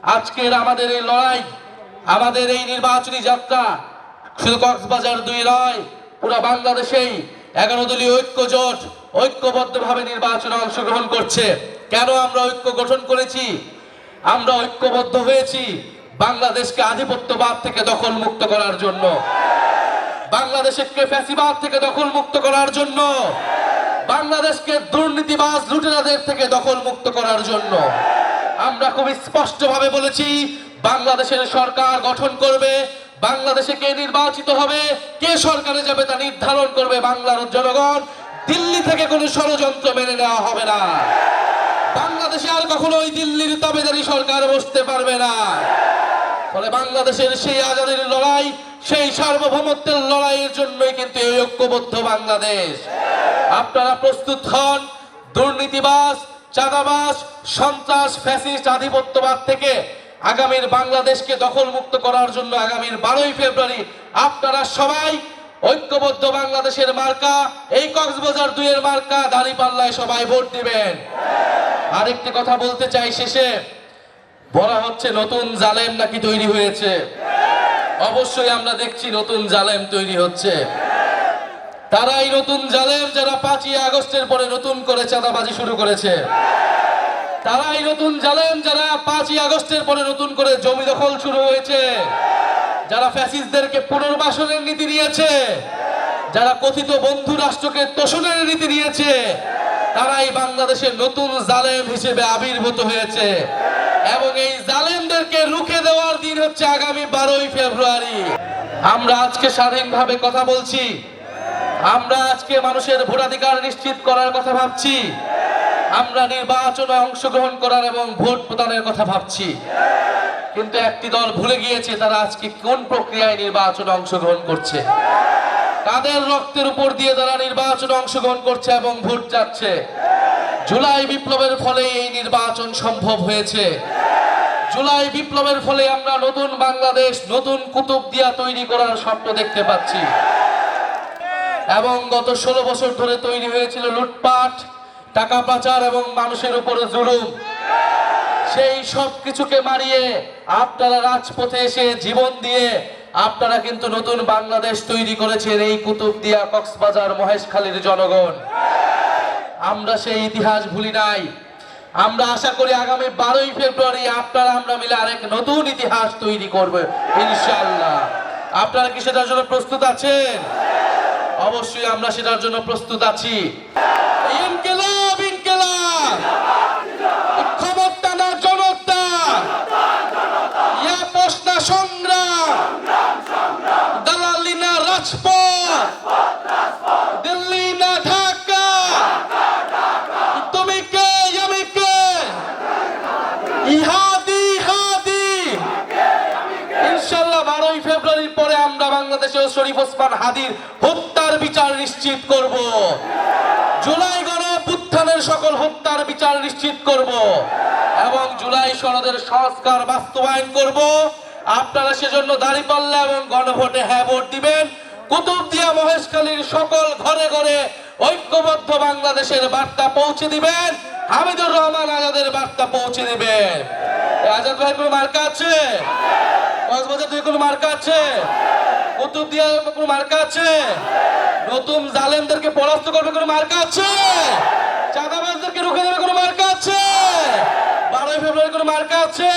আজকের আমাদের এই লড়াই, আমাদের এই নির্বাচনী যাত্রা শুধু কক্সবাজার 2 নয়, পুরো বাংলাদেশেই 11 দলীয় ঐক্য জোট ঐক্যবদ্ধভাবে নির্বাচনে অংশগ্রহণ করছে। কেন আমরা ঐক্য গঠন করেছি? আমরা ঐক্যবদ্ধ হয়েছি বাংলাদেশকে আধিপত্যবাদ থেকে দখল মুক্ত করার জন্য, বাংলাদেশকে ফ্যাসিবাদ থেকে দখল মুক্ত করার জন্য, বাংলাদেশকে দুর্নীতিবাজ লুটেরাদের থেকে দখল মুক্ত করার জন্য। আমরা খুব স্পষ্টভাবে বলেছি, বাংলাদেশের সরকার গঠন করবে, বাংলাদেশে কে নির্বাচিত হবে, কে সরকারে যাবে তা নির্ধারণ করবে বাংলার জনগণ। দিল্লি থেকে কোনো ষড়যন্ত্র মেনে নেওয়া হবে না। বাংলাদেশে আর কখনোই দিল্লির তাবেদারি সরকার বসতে পারবে না। ফলে বাংলাদেশের সেই আজাদির লড়াই, সেই সার্বভৌমত্বের লড়াইয়ের জন্যই কিন্তু এই ঐক্যবদ্ধ বাংলাদেশ। আপনারা প্রস্তুত হন দুর্নীতিবাজ, চাঁদাবাজ, সন্ত্রাস, ফ্যাসিস্ট, আধিপত্যবাদ থেকে আগামীর বাংলাদেশকে দখল মুক্ত করার জন্য আগামীর 12ই ফেব্রুয়ারি আপনারা সবাই ঐক্যবদ্ধ বাংলাদেশের মার্কা, এই কক্সবাজার 2 এর মার্কা দাঁড়িপাল্লায় সবাই ভোট দিবেন। আরেকটি কথা বলতে চাই শেষে, বলা হচ্ছে নতুন জালেম নাকি তৈরি হয়েছে। অবশ্যই আমরা দেখছি নতুন জালেম তৈরি হচ্ছে। তারাই নতুন জালেম যারা 5ই আগস্টের পরে নতুন করে চাঁদাবাজি শুরু করেছে। তারাই নতুন জালেম যারা 5ই আগস্টের পরে নতুন করে জমি দখল শুরু হয়েছে, যারা ফ্যাসিস্টদেরকে পুনর্বাসনের নীতি নিয়েছে, যারা কথিত বন্ধু রাষ্ট্রকে তোষণের নীতি নিয়েছে, তারাই বাংলাদেশের নতুন জালেম হিসেবে আবির্ভূত হয়েছে। এবং এই জালেমদেরকে রুখে দেওয়ার দিন হচ্ছে আগামী 12ই ফেব্রুয়ারি। আমরা আজকে স্বাধীনভাবে কথা বলছি, আমরা আজকে মানুষের ভোটাধিকার নিশ্চিত করার কথা ভাবছি, আমরা নির্বাচনে অংশগ্রহণ করার এবং ভোট প্রদানের কথা ভাবছি। কিন্তু একটি দল ভুলে গিয়েছে তারা আজকে কোন প্রক্রিয়ায় নির্বাচনে অংশগ্রহণ করছে, কাদের রক্তের উপর দিয়ে তারা নির্বাচনে অংশগ্রহণ করছে এবং ভোট যাচ্ছে। জুলাই বিপ্লবের ফলে এই নির্বাচন সম্ভব হয়েছে। জুলাই বিপ্লবের ফলে আমরা নতুন বাংলাদেশ, নতুন কুতুবদিয়া তৈরি করার স্বপ্ন দেখতে পাচ্ছি। এবং গত 16 বছর ধরে তৈরি হয়েছিল লুটপাট, টাকা পাচার এবং মানুষের উপরে জুলুম। সেই সব কিছুকে মারিয়ে আপনারা রাজপথে এসে জীবন দিয়ে আপনারা কিন্তু নতুন বাংলাদেশ তৈরি করেছেন এই কুতুবদিয়া, কক্সবাজার, মহেশখালীর জনগণ। আমরা সেই ইতিহাস ভুলি নাই। আমরা আশা করি আগামী 12ই ফেব্রুয়ারি আপনারা আমরা মিলে আরেক নতুন ইতিহাস তৈরি করব ইনশাআল্লাহ। আপনারা কি সেটার জন্য প্রস্তুত আছেন? অবশ্যই আমরা সেটার জন্য প্রস্তুত আছি। ইনকিলাব, ইনকিলাব, ক্ষমতা না জনতা, ইয়া পোস্টা সংগ্রাম, দালালি না রাজপথ, দিল্লি না ঢাকা, তুমি কে আমি কে, ইহাদি হাদি। ইনশাআল্লাহ 12ই ফেব্রুয়ারির পরে আমরা বাংলাদেশে শরীফ ওসমান হাদির হত্যার বিচার নিশ্চিত করব। জুলাই গণঅভ্যুত্থানের সকল হত্যার বিচার নিশ্চিত করব এবং জুলাই সনদের সংস্কার বাস্তবায়ন করব। আপনারা সেজন্য দাঁড়িপাল্লা এবং গণভোটে হ্যাঁ ভোট দিবেন। কুতুবদিয়া, মহেশখালীর সকল ঘরে ঘরে ঐক্যবদ্ধ বাংলাদেশের বার্তা পৌঁছে দিবেন। হামিদুর রহমান আজাদের বার্তা পৌঁছে দিবেন। আজাদ ভাই কোনো মার্কা আছে? কক্সবাজার 2 কোনো মার্কা আছে? কুতুবদিয়া কোনো মার্কা আছে? নতুন জালেমদেরকে পরাস্ত করবে কোনো মার্কা আছে? চাঁদাবাজদেরকে রুখে দেবে কোনো মার্কা আছে? 12ই ফেব্রুয়ারি কোনো মার্কা আছে?